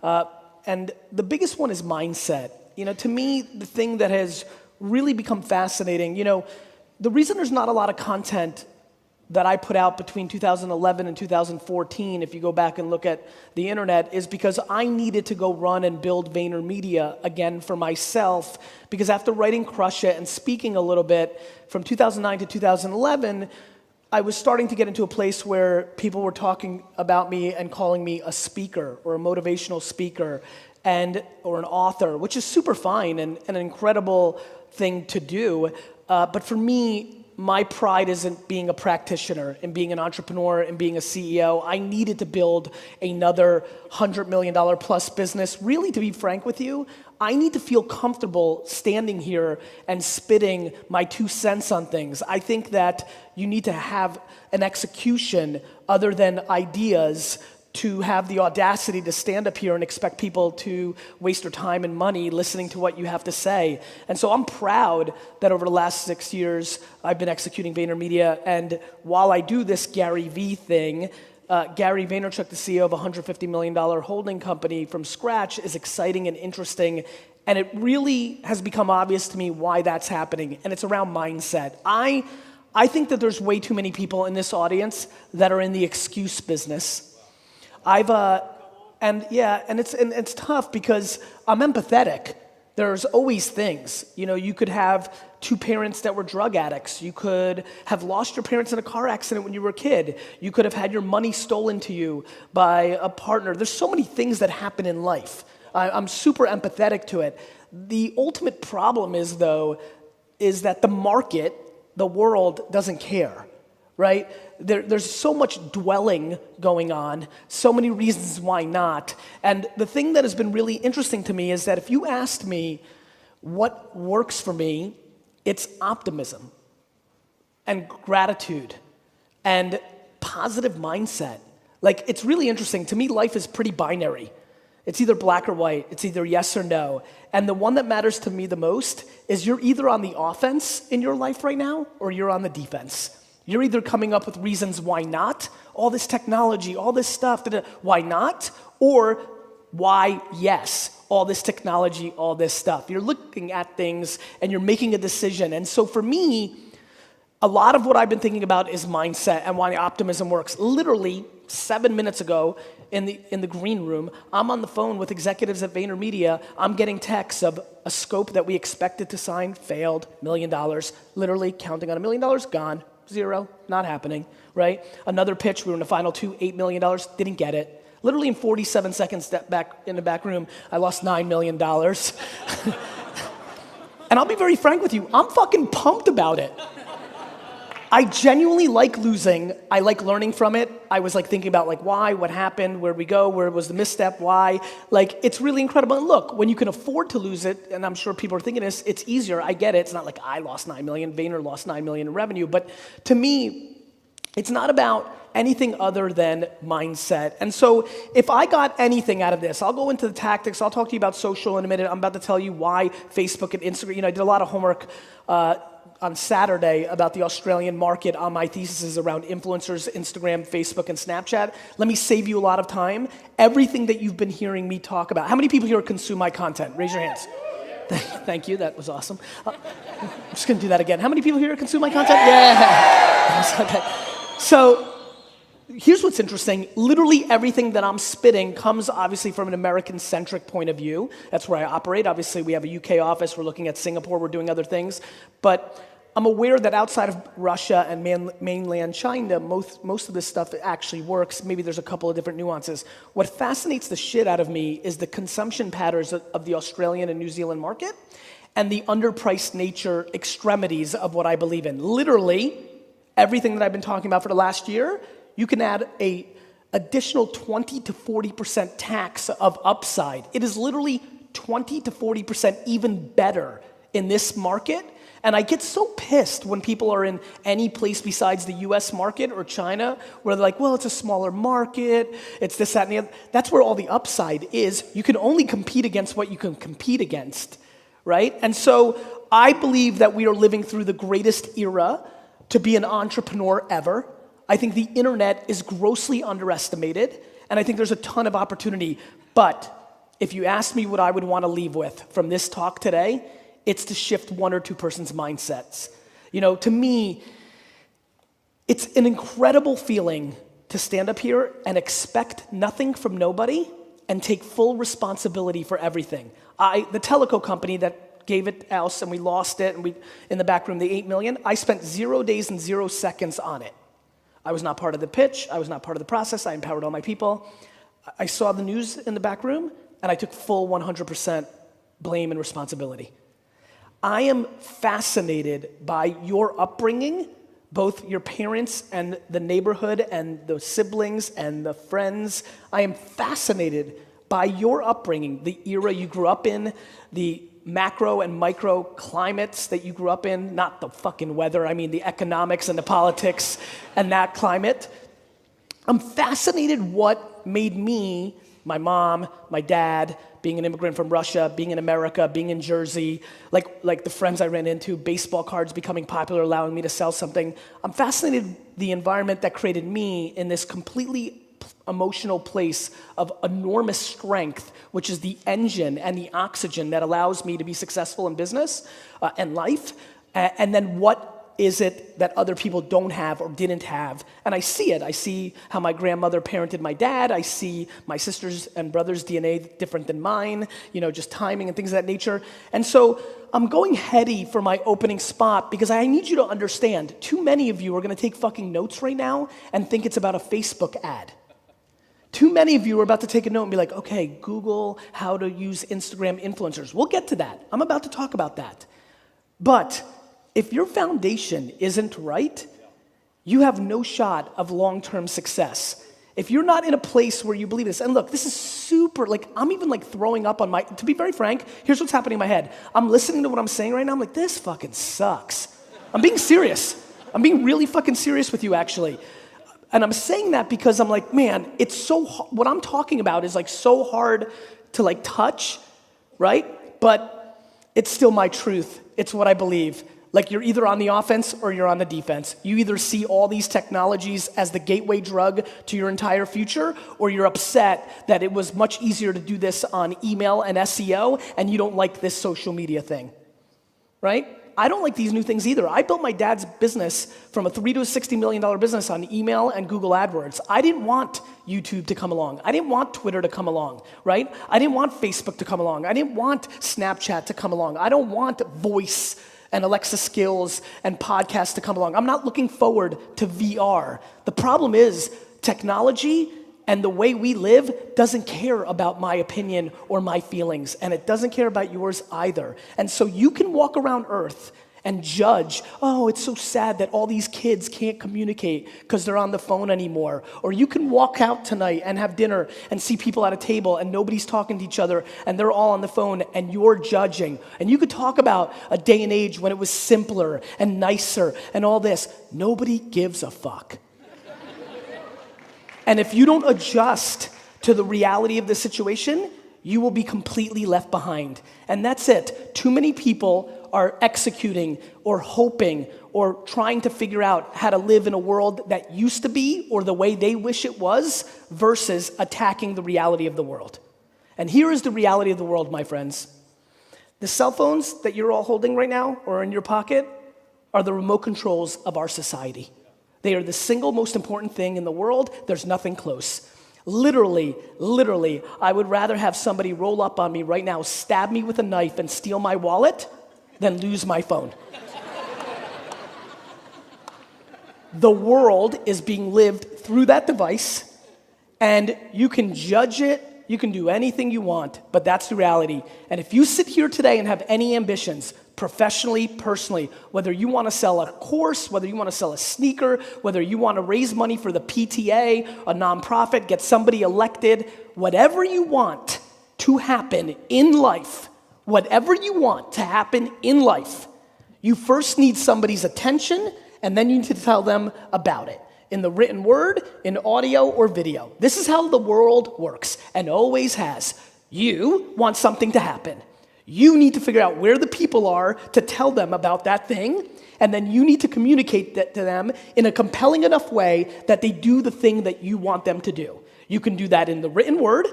And the biggest one is mindset. To me, the thing that has really become fascinating, the reason there's not a lot of content that I put out between 2011 and 2014, if you go back and look at the internet, is because I needed to go run and build VaynerMedia again for myself, because after writing Crush It and speaking a little bit from 2009 to 2011, I was starting to get into a place where people were talking about me and calling me a speaker or a motivational speaker or an author, which is super fine and an incredible thing to do. But for me, my pride isn't being a practitioner and being an entrepreneur and being a CEO. I needed to build another $100 million plus business. Really, to be frank with you, I need to feel comfortable standing here and spitting my 2 cents on things. I think that you need to have an execution other than ideas to have the audacity to stand up here and expect people to waste their time and money listening to what you have to say. And so I'm proud that over the last 6 years, I've been executing VaynerMedia. And while I do this Gary V thing, Gary Vaynerchuk, the CEO of a $150 million holding company from scratch, is exciting and interesting. And it really has become obvious to me why that's happening. And it's around mindset. I think that there's way too many people in this audience that are in the excuse business. And it's tough because I'm empathetic. There's always things. You could have 2 parents that were drug addicts. You could have lost your parents in a car accident when you were a kid. You could have had your money stolen to you by a partner. There's so many things that happen in life. I'm super empathetic to it. The ultimate problem is that the market, the world, doesn't care. Right? There's so much dwelling going on, so many reasons why not. And the thing that has been really interesting to me is that if you asked me what works for me, it's optimism and gratitude and positive mindset. Like, it's really interesting. To me, life is pretty binary. It's either black or white. It's either yes or no. And the one that matters to me the most is you're either on the offense in your life right now or you're on the defense. You're either coming up with reasons why not, all this technology, all this stuff, why not, or why yes, all this technology, all this stuff. You're looking at things and you're making a decision. And so for me, a lot of what I've been thinking about is mindset and why optimism works. Literally 7 minutes ago in the green room, I'm on the phone with executives at VaynerMedia. I'm getting texts of a scope that we expected to sign, failed, $1 million, literally counting on $1 million, gone. 0, not happening, right? Another pitch, we were in the final 2, $8 million, didn't get it. Literally in 47 seconds back in the back room, I lost $9 million. And I'll be very frank with you, I'm fucking pumped about it. I genuinely like losing. I like learning from it. I was thinking about why, what happened, where we go, where was the misstep, why. It's really incredible. And look, when you can afford to lose it, and I'm sure people are thinking this, it's easier. I get it. It's not like I lost 9 million, Vayner lost 9 million in revenue. But to me, it's not about anything other than mindset. And so if I got anything out of this, I'll go into the tactics. I'll talk to you about social in a minute. I'm about to tell you why Facebook and Instagram, I did a lot of homework on Saturday about the Australian market on my theses around influencers, Instagram, Facebook, and Snapchat. Let me save you a lot of time. Everything that you've been hearing me talk about. How many people here consume my content? Raise your hands. Thank you, that was awesome. I'm just gonna do that again. How many people here consume my content? Yeah. Okay. So here's what's interesting. Literally everything that I'm spitting comes obviously from an American-centric point of view. That's where I operate. Obviously, we have a UK office. We're looking at Singapore. We're doing other things. But I'm aware that outside of Russia and mainland China, most of this stuff actually works. Maybe there's a couple of different nuances. What fascinates the shit out of me is the consumption patterns of the Australian and New Zealand market and the underpriced nature extremities of what I believe in. Literally, everything that I've been talking about for the last year, you can add a additional 20 to 40% tax of upside. It is literally 20 to 40% even better in this market. And I get so pissed when people are in any place besides the US market or China where they're like, well, it's a smaller market, it's this, that, and the other. That's where all the upside is. You can only compete against what you can compete against, right? And so I believe that we are living through the greatest era to be an entrepreneur ever. I think the internet is grossly underestimated, and I think there's a ton of opportunity. But if you ask me what I would want to leave with from this talk today, it's to shift one or two persons' mindsets. To me, it's an incredible feeling to stand up here and expect nothing from nobody and take full responsibility for everything. The teleco company that gave it to us and we lost it, and in the back room, the $8 million, I spent 0 days and 0 seconds on it. I was not part of the pitch. I was not part of the process. I empowered all my people. I saw the news in the back room, and I took full 100% blame and responsibility. I am fascinated by your upbringing, both your parents and the neighborhood and the siblings and the friends. I am fascinated by your upbringing, the era you grew up in, the macro and micro climates that you grew up in, not the fucking weather, I mean the economics and the politics and that climate. I'm fascinated what made me, my mom, my dad, being an immigrant from Russia, being in America, being in Jersey, like the friends I ran into, baseball cards becoming popular, allowing me to sell something. I'm fascinated the environment that created me in this completely emotional place of enormous strength, which is the engine and the oxygen that allows me to be successful in business and life. And then what is it that other people don't have or didn't have? And I see it. I see how my grandmother parented my dad. I see my sisters and brothers' DNA different than mine, just timing and things of that nature. And so I'm going heady for my opening spot because I need you to understand, too many of you are going to take fucking notes right now and think it's about a Facebook ad. Too many of you are about to take a note and be like, okay, Google how to use Instagram influencers. We'll get to that. I'm about to talk about that. But if your foundation isn't right, you have no shot of long-term success. If you're not in a place where you believe this, and look, this is super, I'm even throwing up on to be very frank, here's what's happening in my head. I'm listening to what I'm saying right now, I'm like, this fucking sucks. I'm being serious. I'm being really fucking serious with you, actually. And I'm saying that because I'm like, man, it's so, what I'm talking about is so hard to touch, right? But it's still my truth. It's what I believe. You're either on the offense or you're on the defense. You either see all these technologies as the gateway drug to your entire future, or you're upset that it was much easier to do this on email and SEO, and you don't like this social media thing, right? I don't like these new things either. I built my dad's business from a $3 to $60 million business on email and Google AdWords. I didn't want YouTube to come along. I didn't want Twitter to come along, right? I didn't want Facebook to come along. I didn't want Snapchat to come along. I don't want voice and Alexa skills and podcasts to come along. I'm not looking forward to VR. The problem is technology and the way we live doesn't care about my opinion or my feelings, and it doesn't care about yours either. And so you can walk around Earth and judge, oh, it's so sad that all these kids can't communicate because they're on the phone anymore. Or you can walk out tonight and have dinner and see people at a table and nobody's talking to each other and they're all on the phone and you're judging. And you could talk about a day and age when it was simpler and nicer and all this. Nobody gives a fuck. And if you don't adjust to the reality of the situation, you will be completely left behind. And that's it. Too many people are executing or hoping or trying to figure out how to live in a world that used to be or the way they wish it was versus attacking the reality of the world. And here is the reality of the world, my friends. The cell phones that you're all holding right now or in your pocket are the remote controls of our society. They are the single most important thing in the world. There's nothing close. Literally, I would rather have somebody roll up on me right now, stab me with a knife, and steal my wallet than lose my phone. The world is being lived through that device, and you can judge it, you can do anything you want, but that's the reality. And if you sit here today and have any ambitions, professionally, personally, whether you want to sell a course, whether you want to sell a sneaker, whether you want to raise money for the PTA, a nonprofit, get somebody elected, whatever you want to happen in life, whatever you want to happen in life, you first need somebody's attention, and then you need to tell them about it. In the written word, in audio, or video. This is how the world works, and always has. You want something to happen. You need to figure out where the people are to tell them about that thing, and then you need to communicate that to them in a compelling enough way that they do the thing that you want them to do. You can do that in the written word,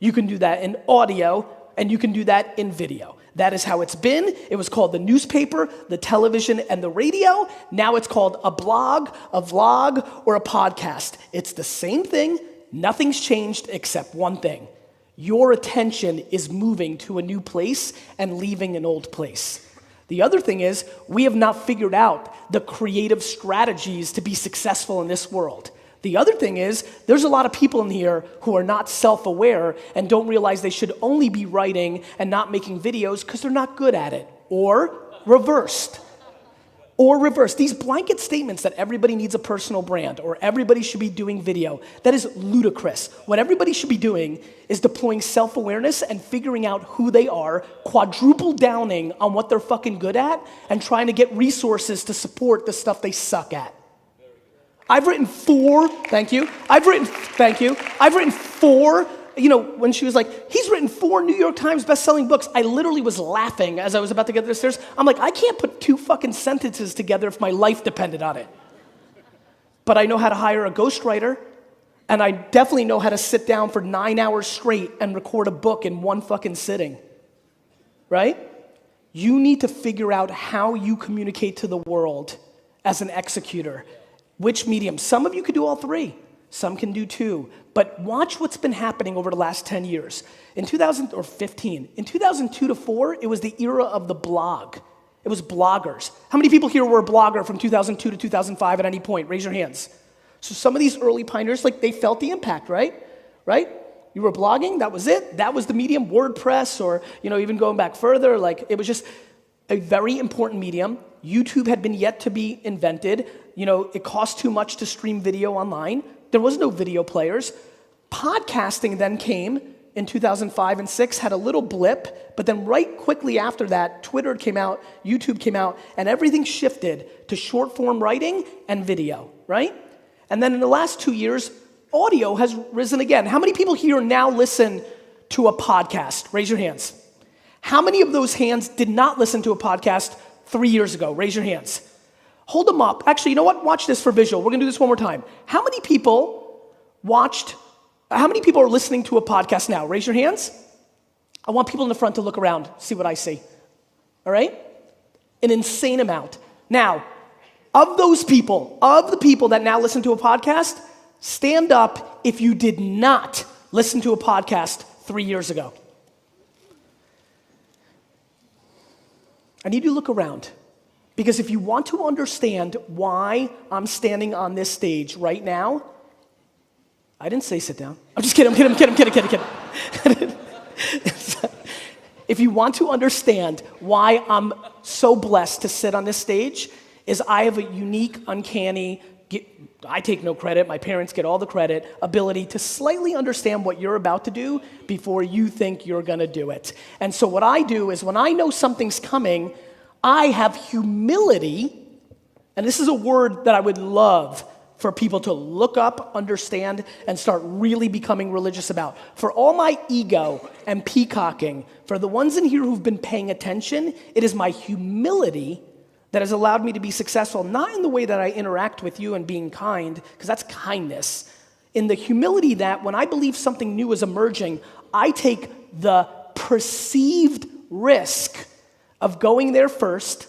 You can do that in audio, and you can do that in video. That is how it's been. It was called the newspaper, the television, and the radio. Now it's called a blog, a vlog, or a podcast. It's the same thing. Nothing's changed except one thing. Your attention is moving to a new place and leaving an old place. The other thing is, we have not figured out the creative strategies to be successful in this world. The other thing is, there's a lot of people in here who are not self-aware and don't realize they should only be writing and not making videos because they're not good at it. Or reversed. These blanket statements that everybody needs a personal brand or everybody should be doing video, that is ludicrous. What everybody should be doing is deploying self-awareness and figuring out who they are, quadruple downing on what they're fucking good at, and trying to get resources to support the stuff they suck at. I've written four, when she was like, he's written 4 New York Times best-selling books, I literally was laughing as I was about to get upstairs. I'm like, I can't put 2 fucking sentences together if my life depended on it. But I know how to hire a ghostwriter, and I definitely know how to sit down for 9 hours straight and record a book in one fucking sitting, right? You need to figure out how you communicate to the world as an executor. Which medium? Some of you could do all 3. Some can do 2. But watch what's been happening over the last 10 years. In 2015, in 2002 to 4, it was the era of the blog. It was bloggers. How many people here were a blogger from 2002 to 2005 at any point? Raise your hands. So some of these early pioneers, like they felt the impact, right? Right? You were blogging, that was it. That was the medium, WordPress, or even going back further, like it was just a very important medium. YouTube had been yet to be invented. It cost too much to stream video online. There was no video players. Podcasting then came in 2005 and 6, had a little blip, but then right quickly after that, Twitter came out, YouTube came out, and everything shifted to short-form writing and video, right? And then in the last 2 years, audio has risen again. How many people here now listen to a podcast? Raise your hands. How many of those hands did not listen to a podcast 3 years ago? Raise your hands. Hold them up. Actually, you know what? Watch this for visual. We're going to do this one more time. How many people are listening to a podcast now? Raise your hands. I want people in the front to look around, see what I see. All right? An insane amount. Now, of the people that now listen to a podcast, stand up if you did not listen to a podcast 3 years ago. I need you to look around. Because if you want to understand why I'm standing on this stage right now, I didn't say sit down. I'm just kidding. If you want to understand why I'm so blessed to sit on this stage, is I have a unique, uncanny, I take no credit, my parents get all the credit, ability to slightly understand what you're about to do before you think you're gonna do it. And so what I do is when I know something's coming, I have humility, and this is a word that I would love for people to look up, understand, and start really becoming religious about. For all my ego and peacocking, for the ones in here who've been paying attention, it is my humility that has allowed me to be successful, not in the way that I interact with you and being kind, because that's kindness, in the humility that when I believe something new is emerging, I take the perceived risk of going there first,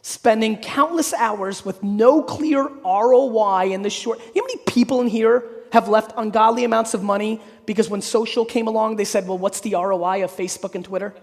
spending countless hours with no clear ROI in the short. You know how many people in here have left ungodly amounts of money because when social came along, they said, well, what's the ROI of Facebook and Twitter?